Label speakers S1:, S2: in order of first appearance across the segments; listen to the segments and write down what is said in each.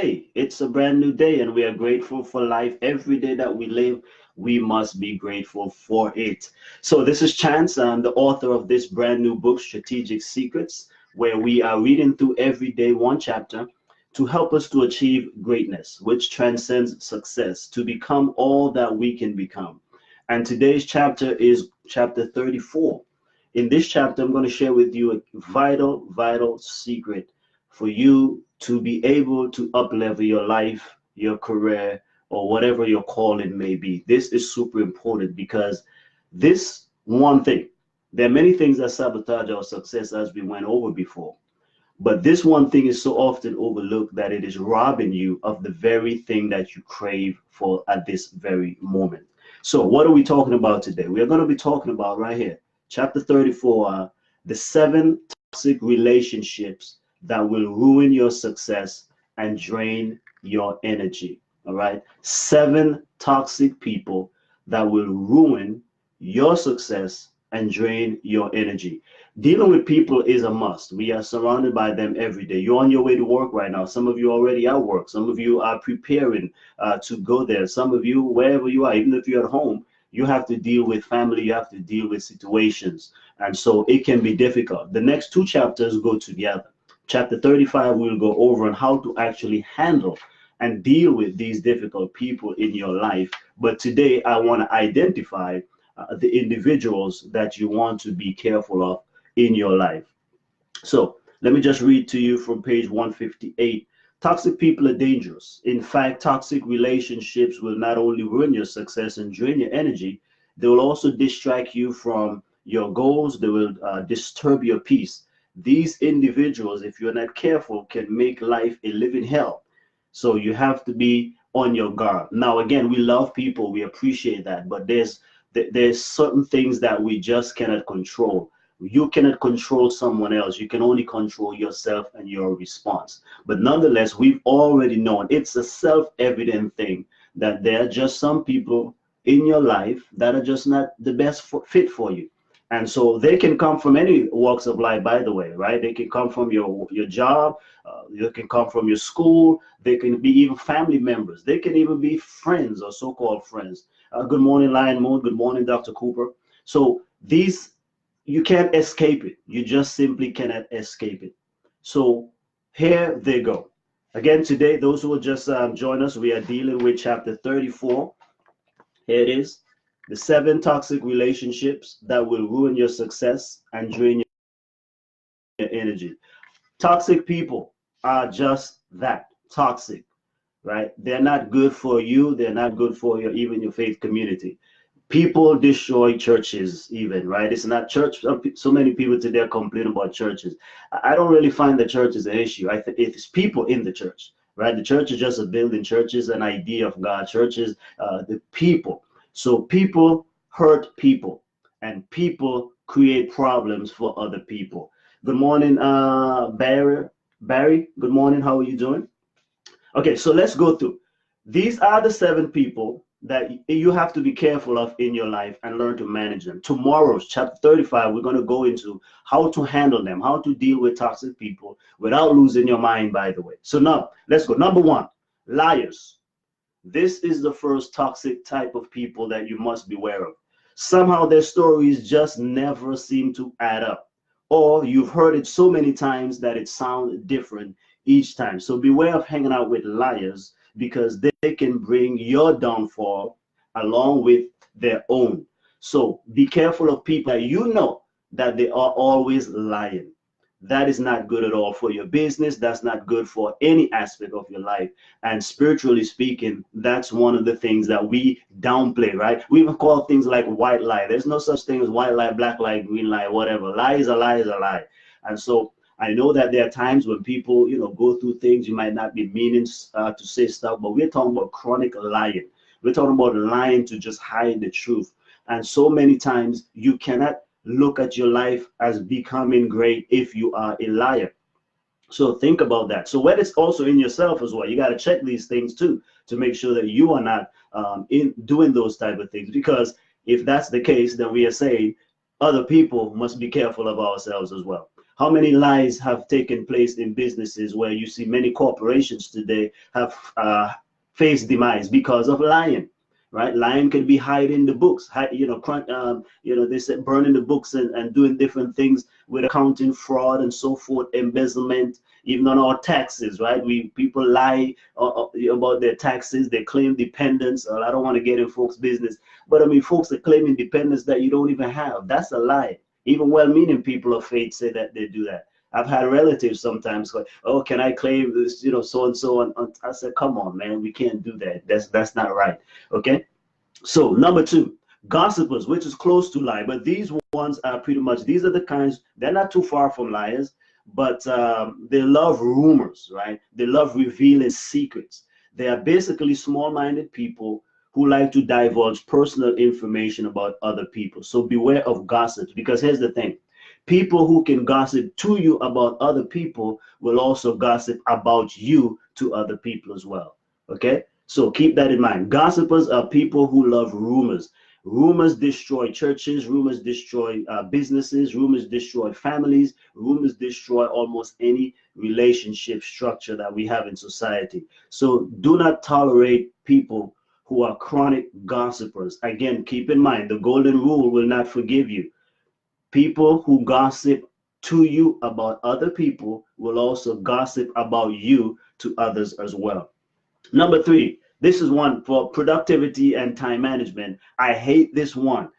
S1: Hey, it's a brand new day, and we are grateful for life. Every day that we live, we must be grateful for it. So, this is Chance. I'm the author of this brand new book, Strategic Secrets, where we are reading through every day one chapter to help us to achieve greatness, which transcends success, to become all that we can become. And today's chapter is chapter 34. In this chapter, I'm going to share with you a vital secret for you to be able to uplevel your life, your career, or whatever your calling may be. This is super important because this one thing, there are many things that sabotage our success as we went over before. But this one thing is so often overlooked that it is robbing you of the very thing that you crave for at this very moment. So, what are we talking about today? We are going to be talking about right here, chapter 34, the 7 toxic relationships that will ruin your success and drain your energy. All right. 7 toxic people that will ruin your success and drain your energy. Dealing with people is a must. We are surrounded by them every day. You're on your way to work right now. Some of you already at work. Some of you are preparing to go there. Some of you, wherever you are, even if you're at home, you have to deal with family. You have to deal with situations. And so it can be difficult. The next 2 chapters go together. Chapter 35, we'll go over on how to actually handle and deal with these difficult people in your life. But today, I want to identify the individuals that you want to be careful of in your life. So let me just read to you from page 158. Toxic people are dangerous. In fact, toxic relationships will not only ruin your success and drain your energy, they will also distract you from your goals. They will disturb your peace. These individuals, if you're not careful, can make life a living hell. So you have to be on your guard. Now, again, we love people, we appreciate that, but there's certain things that we just cannot control. You cannot control someone else. You can only control yourself and your response. But nonetheless, we've already known, it's a self-evident thing that there are just some people in your life that are just not the best fit for you. And so they can come from any walks of life, by the way, right? They can come from your job, they can come from your school, they can be even family members, they can even be friends or so-called friends. Good morning, Lion Moon. Good morning, Dr. Cooper. So these, you can't escape it. You just simply cannot escape it. So here they go. Again, today, those who will just join us, we are dealing with chapter 34. Here it is. The 7 toxic relationships that will ruin your success and drain your energy. Toxic people are just that, toxic, right? They're not good for you. They're not good for your even your faith community. People destroy churches even, right? It's not church. So many people today complain about churches. I don't really find the church is an issue. I think it's people in the church, right? The church is just a building. Church is an idea of God. Churches, the people. So people hurt people, and people create problems for other people. Good morning, Barry. Barry, good morning. How are you doing? Okay, so let's go through. These are the 7 people that you have to be careful of in your life and learn to manage them. Tomorrow's chapter 35, we're going to go into how to handle them, how to deal with toxic people without losing your mind, by the way. So now, let's go. Number 1, liars. This is the first toxic type of people that you must beware of. Somehow their stories just never seem to add up, or you've heard it so many times that it sounds different each time. So beware of hanging out with liars because they can bring your downfall along with their own. So be careful of people that you know that they are always lying. That is not good at all for your business. That's not good for any aspect of your life. And spiritually speaking, that's one of the things that we downplay, right? We even call things like white lie. There's no such thing as white lie, black lie, green lie, whatever. Lie is a lie is a lie. And so I know that there are times when people, go through things, you might not be meaning to say stuff, but we're talking about chronic lying. We're talking about lying to just hide the truth. And so many times you cannot look at your life as becoming great if you are a liar. So think about that. So when it's also in yourself as well, you got to check these things too to make sure that you are not in doing those type of things. Because if that's the case, then we are saying other people must be careful of ourselves as well. How many lies have taken place in businesses where you see many corporations today have faced demise because of lying? Right, lying can be hiding the books, they said burning the books and doing different things with accounting fraud and so forth, embezzlement, even on our taxes. Right, people lie about their taxes. They claim dependence. I don't want to get in folks' business, but I mean, folks are claiming dependence that you don't even have. That's a lie. Even well-meaning people of faith say that they do that. I've had relatives sometimes like, oh, can I claim this, so and so? And I said, come on, man, we can't do that. That's not right. Okay. So number two, gossipers, which is close to lie, but these ones are pretty much, these are the kinds, they're not too far from liars, but they love rumors, right? They love revealing secrets. They are basically small-minded people who like to divulge personal information about other people. So beware of gossip, because here's the thing. People who can gossip to you about other people will also gossip about you to other people as well. Okay? So keep that in mind. Gossipers are people who love rumors. Rumors destroy churches. Rumors destroy businesses. Rumors destroy families. Rumors destroy almost any relationship structure that we have in society. So do not tolerate people who are chronic gossipers. Again, keep in mind, the golden rule will not forgive you. People who gossip to you about other people will also gossip about you to others as well. Number three, this is one for productivity and time management. I hate this one.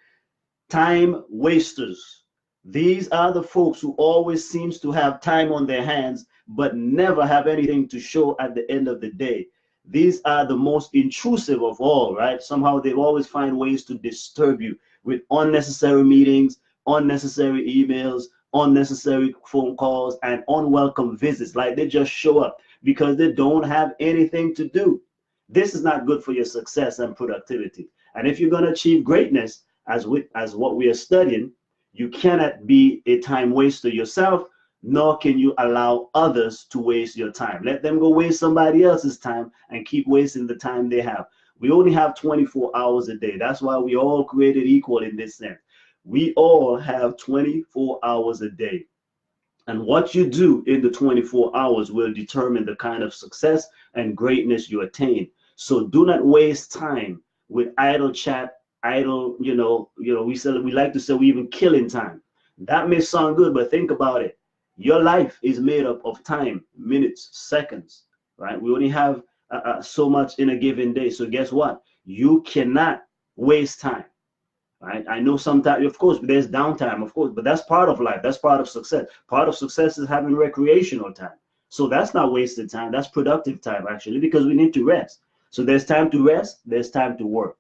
S1: Time wasters. These are the folks who always seems to have time on their hands, but never have anything to show at the end of the day. These are the most intrusive of all, right? Somehow they always find ways to disturb you with unnecessary meetings, unnecessary emails, unnecessary phone calls, and unwelcome visits. Like they just show up because they don't have anything to do. This is not good for your success and productivity. And if you're going to achieve greatness, as what we are studying, you cannot be a time waster yourself, nor can you allow others to waste your time. Let them go waste somebody else's time and keep wasting the time they have. We only have 24 hours a day. That's why we all created equal in this sense. We all have 24 hours a day. And what you do in the 24 hours will determine the kind of success and greatness you attain. So do not waste time with idle chat, idle, we like to say we even killing time. That may sound good, but think about it. Your life is made up of time, minutes, seconds, right? We only have so much in a given day. So guess what? You cannot waste time. Right? I know sometimes, of course, there's downtime, of course, but that's part of life. That's part of success. Part of success is having recreational time. So that's not wasted time. That's productive time, actually, because we need to rest. So there's time to rest. There's time to work.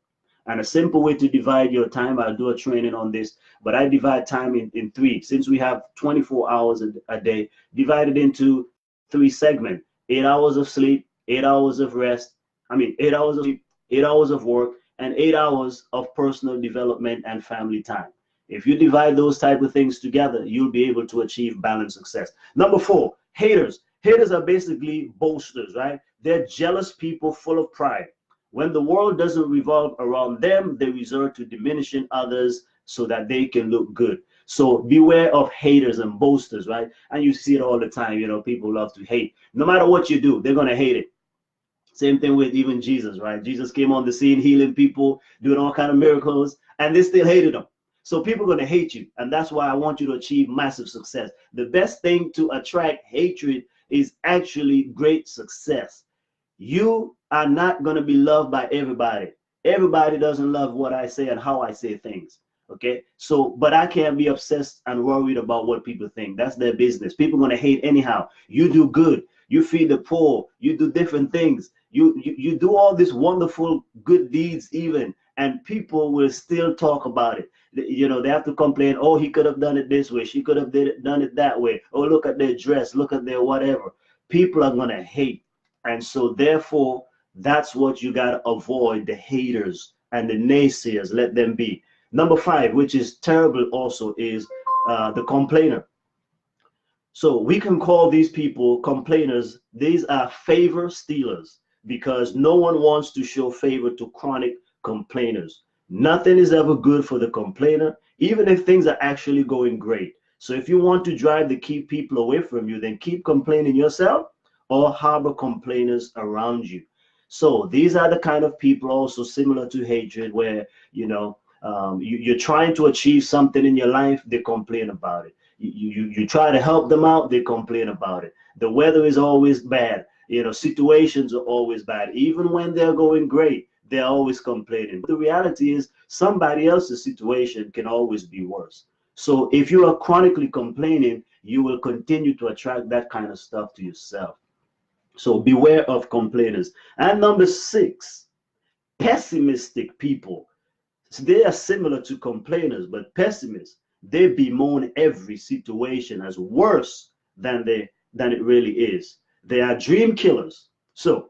S1: And a simple way to divide your time, I'll do a training on this, but I divide time in three. Since we have 24 hours a day, divided into three segments: 8 hours of sleep, 8 hours of rest. 8 hours of sleep, 8 hours of work, and 8 hours of personal development and family time. If you divide those type of things together, you'll be able to achieve balanced success. Number four, haters. Haters are basically boasters, right? They're jealous people full of pride. When the world doesn't revolve around them, they resort to diminishing others so that they can look good. So beware of haters and boasters, right? And you see it all the time. People love to hate. No matter what you do, they're going to hate it. Same thing with even Jesus, right? Jesus came on the scene healing people, doing all kind of miracles, and they still hated him. So people are going to hate you, and that's why I want you to achieve massive success. The best thing to attract hatred is actually great success. You are not going to be loved by everybody. Everybody doesn't love what I say and how I say things. Okay, so but I can't be obsessed and worried about what people think. That's their business. People are going to hate anyhow. You do good. You feed the poor. You do different things. You do all these wonderful good deeds even, and people will still talk about it. They have to complain. Oh, he could have done it this way. She could have done it that way. Oh, look at their dress. Look at their whatever. People are going to hate. And so therefore, that's what you got to avoid, the haters and the naysayers. Let them be. Number five, which is terrible also, is the complainer. So we can call these people complainers. These are favor stealers, because no one wants to show favor to chronic complainers. Nothing is ever good for the complainer, even if things are actually going great. So if you want to drive to keep people away from you, then keep complaining yourself or harbor complainers around you. So these are the kind of people also similar to hatred where, you're trying to achieve something in your life, they complain about it. You try to help them out, they complain about it. The weather is always bad. Situations are always bad. Even when they're going great, they're always complaining. But the reality is somebody else's situation can always be worse. So if you are chronically complaining, you will continue to attract that kind of stuff to yourself. So beware of complainers. And number 6, pessimistic people. So they are similar to complainers, but pessimists, they bemoan every situation as worse than it really is. They are dream killers. So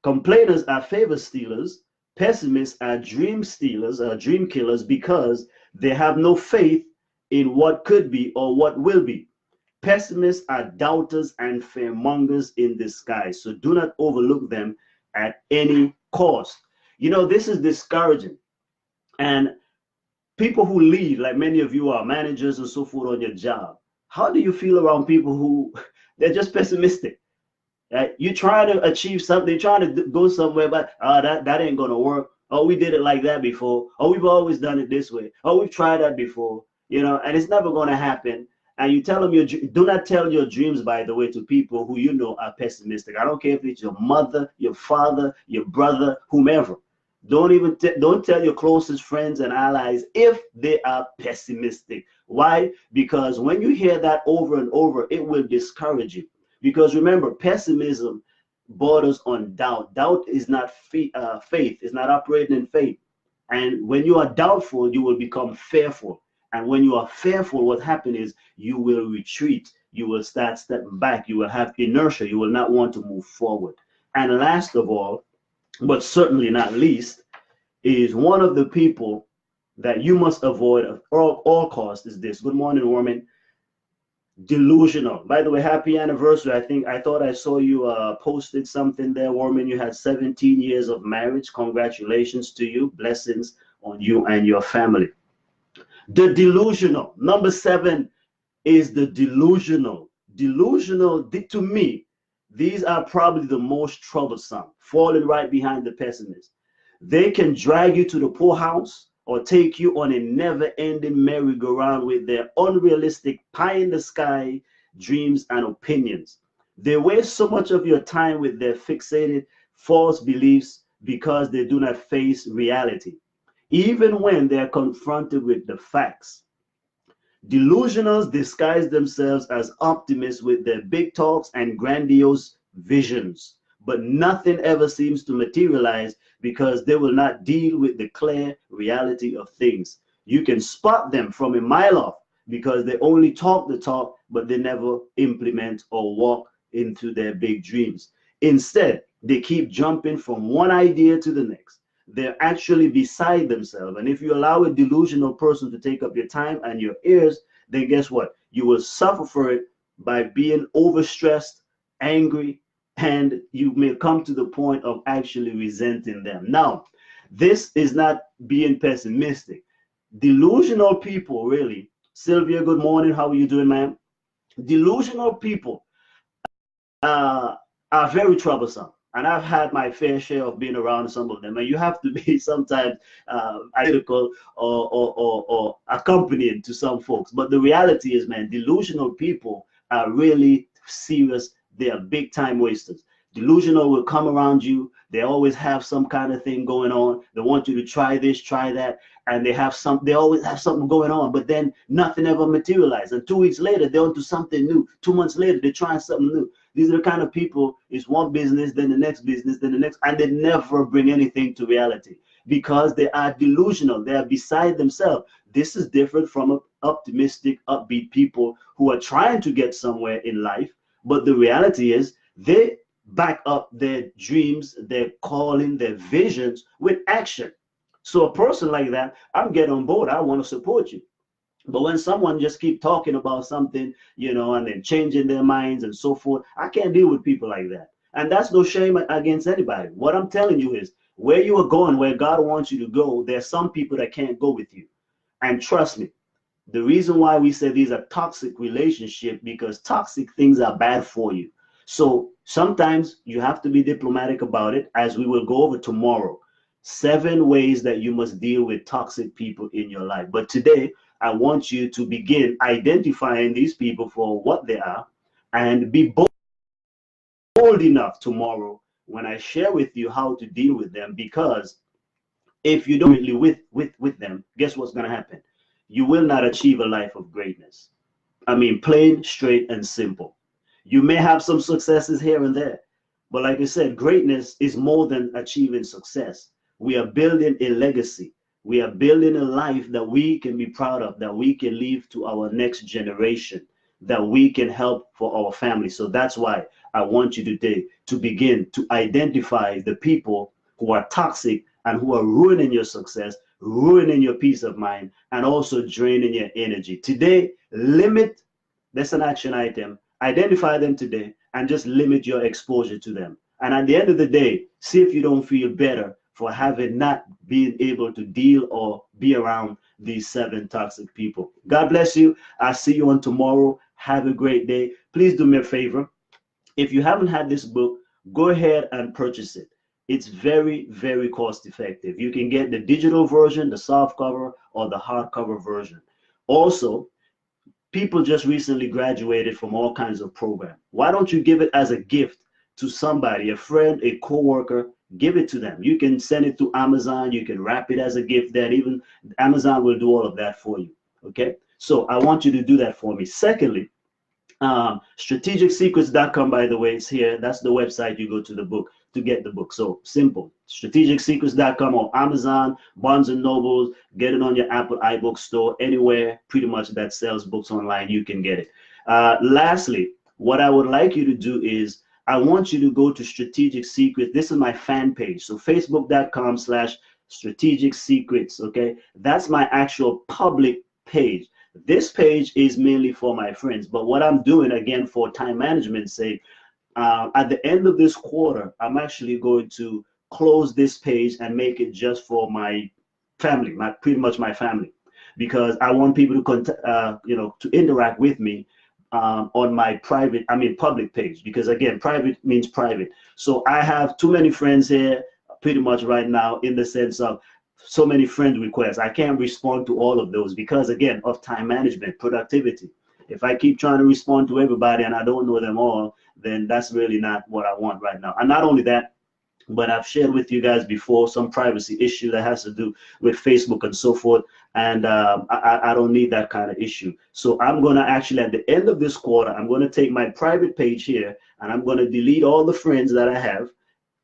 S1: complainers are favor stealers. Pessimists are dream stealers, dream killers, because they have no faith in what could be or what will be. Pessimists are doubters and fearmongers in disguise. So do not overlook them at any cost. This is discouraging. And people who lead, like many of you are managers and so forth on your job, how do you feel around people who they're just pessimistic? Right? You try to achieve something, trying to go somewhere, but that ain't gonna work. Oh, we did it like that before. Oh, we've always done it this way. Oh, we've tried that before. And it's never gonna happen. And you tell them do not tell your dreams, by the way, to people who are pessimistic. I don't care if it's your mother, your father, your brother, whomever. Don't tell your closest friends and allies if they are pessimistic. Why? Because when you hear that over and over, it will discourage you. Because remember, pessimism borders on doubt. Doubt is not faith. It's not operating in faith. And when you are doubtful, you will become fearful. And when you are fearful, what happens is you will retreat. You will start stepping back. You will have inertia. You will not want to move forward. And last of all, but certainly not least, is one of the people that you must avoid at all costs is this. Good morning, Warman. Delusional. By the way, happy anniversary. I thought I saw you posted something there, Warman. You had 17 years of marriage. Congratulations to you. Blessings on you and your family. The delusional. Number 7 is the delusional. Delusional, to me, these are probably the most troublesome, falling right behind the pessimist. They can drag you to the poorhouse or take you on a never-ending merry-go-round with their unrealistic pie-in-the-sky dreams and opinions. They waste so much of your time with their fixated false beliefs because they do not face reality, even when they are confronted with the facts. Delusionals disguise themselves as optimists with their big talks and grandiose visions, but nothing ever seems to materialize because they will not deal with the clear reality of things. You can spot them from a mile off because they only talk the talk, but they never implement or walk into their big dreams. Instead, they keep jumping from one idea to the next. They're actually beside themselves. And if you allow a delusional person to take up your time and your ears, then guess what? You will suffer for it by being overstressed, angry, and you may come to the point of actually resenting them. Now, this is not being pessimistic. Delusional people, really. Sylvia, good morning. How are you doing, ma'am? Delusional people are very troublesome. And I've had my fair share of being around some of them. And you have to be sometimes identical or accompanying to some folks. But the reality is, man, delusional people are really serious. They are big time wasters. Delusional will come around you. They always have some kind of thing going on. They want you to try this, try that. And they always have something going on, but then nothing ever materializes. And 2 weeks later, they're onto something new. 2 months later, they're trying something new. These are the kind of people, it's one business, then the next business, then the next, and they never bring anything to reality because they are delusional. They are beside themselves. This is different from optimistic, upbeat people who are trying to get somewhere in life. But the reality is they back up their dreams, their calling, their visions with action. So a person like that, I'm getting on board. I want to support you. But when someone just keep talking about something, and then changing their minds and so forth, I can't deal with people like that. And that's no shame against anybody. What I'm telling you is where you are going, where God wants you to go, there's some people that can't go with you. And trust me, The reason why we say these are toxic relationships, because toxic things are bad for you. So sometimes you have to be diplomatic about it, as we will go over tomorrow. 7 ways that you must deal with toxic people in your life. But today, I want you to begin identifying these people for what they are and be bold enough tomorrow when I share with you how to deal with them. Because if you don't really with them, guess what's going to happen? You will not achieve a life of greatness. I mean, plain, straight, and simple. You may have some successes here and there, but like I said, greatness is more than achieving success. We are building a legacy. We are building a life that we can be proud of, that we can leave to our next generation, that we can help for our family. So that's why I want you today to begin to identify the people who are toxic and who are ruining your success, ruining your peace of mind, and also draining your energy. Today, limit, that's an action item. Identify them today and just limit your exposure to them. And at the end of the day, see if you don't feel better for having not been able to deal or be around these 7 toxic people. God bless you. I'll see you on tomorrow. Have a great day. Please do me a favor. If you haven't had this book, go ahead and purchase it. It's very, very cost effective. You can get the digital version, the soft cover, or the hardcover version. Also, people just recently graduated from all kinds of programs. Why don't you give it as a gift to somebody, a friend, a coworker? Give it to them. You can send it to Amazon. You can wrap it as a gift there. Even Amazon will do all of that for you. Okay? So I want you to do that for me. Secondly, strategicsecrets.com, by the way, is here. That's the website you go to the book to get the book. So simple. strategicsecrets.com or Amazon, Barnes and Nobles, get it on your Apple iBook store, anywhere pretty much that sells books online, you can get it. Lastly, what I would like you to do is I want you to go to Strategic Secrets. This is my fan page. So facebook.com/strategic secrets. Okay. That's my actual public page. This page is mainly for my friends, but what I'm doing, again, for time management's sake, at the end of this quarter, I'm actually going to close this page and make it just for my family, pretty much my family, because I want people to to interact with me on my public page, because again, private means private. So I have too many friends here pretty much right now, in the sense of so many friend requests. I can't respond to all of those because, again, of time management, productivity. If I keep trying to respond to everybody and I don't know them all, then that's really not what I want right now. And not only that, but I've shared with you guys before some privacy issue that has to do with Facebook and so forth. And I don't need that kind of issue. So I'm going to actually, at the end of this quarter, I'm going to take my private page here and I'm going to delete all the friends that I have,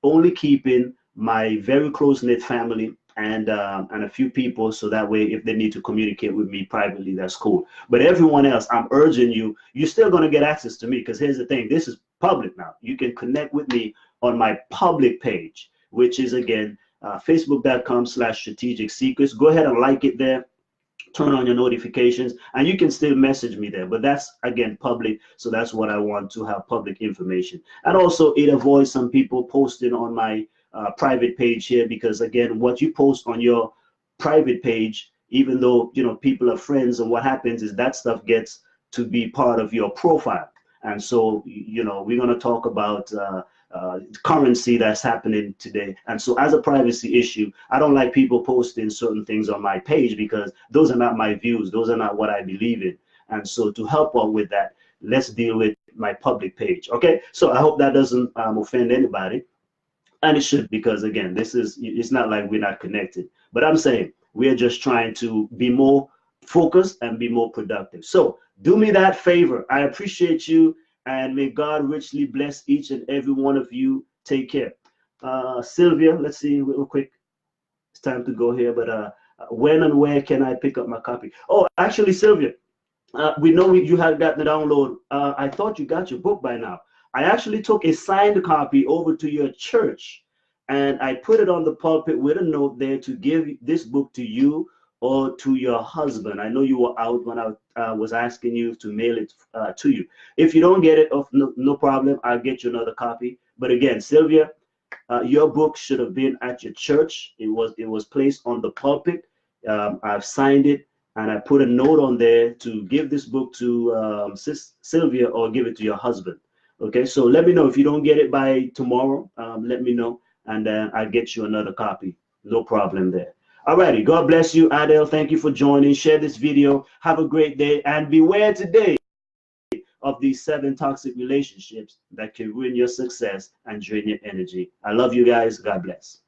S1: only keeping my very close-knit family and a few people, so that way if they need to communicate with me privately, that's cool. But everyone else, I'm urging you, you're still going to get access to me, because here's the thing, this is public now. You can connect with me on my public page, which is, again, facebook.com/strategic secrets. Go ahead and like it there, turn on your notifications, and you can still message me there, but that's, again, public. So that's what I want to have, public information. And also, it avoids some people posting on my private page here, because again, what you post on your private page, even though people are friends, and what happens is that stuff gets to be part of your profile. And so we're going to talk about currency that's happening today. And so, as a privacy issue, I don't like people posting certain things on my page, because those are not my views, those are not what I believe in. And so, to help out with that, let's deal with my public page. Okay, so I hope that doesn't offend anybody. And it should, because again, it's not like we're not connected, but I'm saying we're just trying to be more focused and be more productive. So do me that favor. I appreciate you, and may God richly bless each and every one of you. Take care. Sylvia, let's see real quick. It's time to go here, but when and where can I pick up my copy? Oh, actually, Sylvia, we know you had gotten the download. I thought you got your book by now. I actually took a signed copy over to your church, and I put it on the pulpit with a note there to give this book to you or to your husband. I know you were out when I was asking you to mail it to you. If you don't get it, no problem. I'll get you another copy. But again, Sylvia, your book should have been at your church. It was placed on the pulpit. I've signed it, and I put a note on there to give this book to Sis Sylvia or give it to your husband. Okay, so let me know if you don't get it by tomorrow. Let me know, and I'll get you another copy. No problem there. Alrighty, God bless you, Adele. Thank you for joining. Share this video. Have a great day, and beware today of these 7 toxic relationships that can ruin your success and drain your energy. I love you guys. God bless.